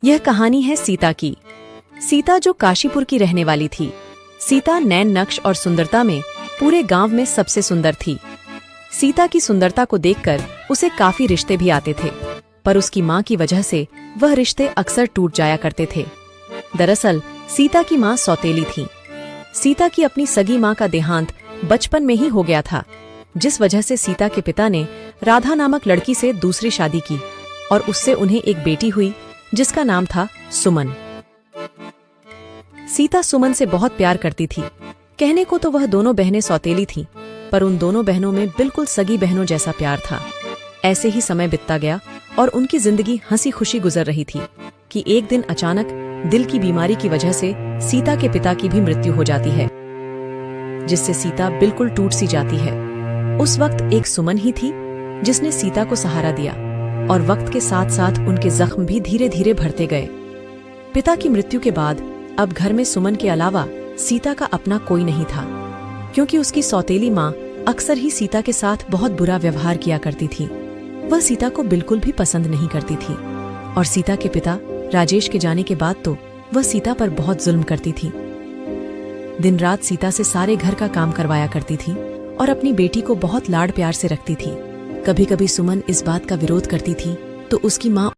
यह कहानी है सीता की। सीता जो काशीपुर की रहने वाली थी। सीता नैन नक्श और सुंदरता में पूरे गांव में सबसे सुंदर थी। सीता की सुंदरता को देखकर उसे काफी रिश्ते भी आते थे, पर उसकी माँ की वजह से वह रिश्ते अक्सर टूट जाया करते थे। दरअसल सीता की माँ सौतेली थी। सीता की अपनी सगी माँ का देहांत बचपन में ही हो गया था, जिस वजह से सीता के पिता ने राधा नामक लड़की से दूसरी शादी की और उससे उन्हें एक बेटी हुई जिसका नाम था सुमन। सीता सुमन से बहुत प्यार करती थी। कहने को तो वह दोनों बहनें सौतेली थीं, पर उन दोनों बहनों में बिल्कुल सगी बहनों जैसा प्यार था। ऐसे ही समय बीतता गया और उनकी जिंदगी हंसी खुशी गुजर रही थी कि एक दिन अचानक दिल की बीमारी की वजह से सीता के पिता की भी मृत्यु हो जाती है, जिससे सीता बिल्कुल टूट सी जाती है। उस वक्त एक सुमन ही थी जिसने सीता को सहारा दिया और वक्त के साथ साथ उनके जख्म भी धीरे धीरे भरते गए। पिता की मृत्यु के बाद अब घर में सुमन के अलावा सीता का अपना कोई नहीं था, क्योंकि उसकी सौतेली माँ अक्सर ही सीता के साथ बहुत बुरा व्यवहार किया करती थी। वह सीता को बिल्कुल भी पसंद नहीं करती थी और सीता के पिता राजेश के जाने के बाद तो वह सीता पर बहुत जुल्म करती थी। दिन रात सीता से सारे घर का काम करवाया करती थी और अपनी बेटी को बहुत लाड़ प्यार से रखती थी। कभी कभी सुमन इस बात का विरोध करती थी तो उसकी माँ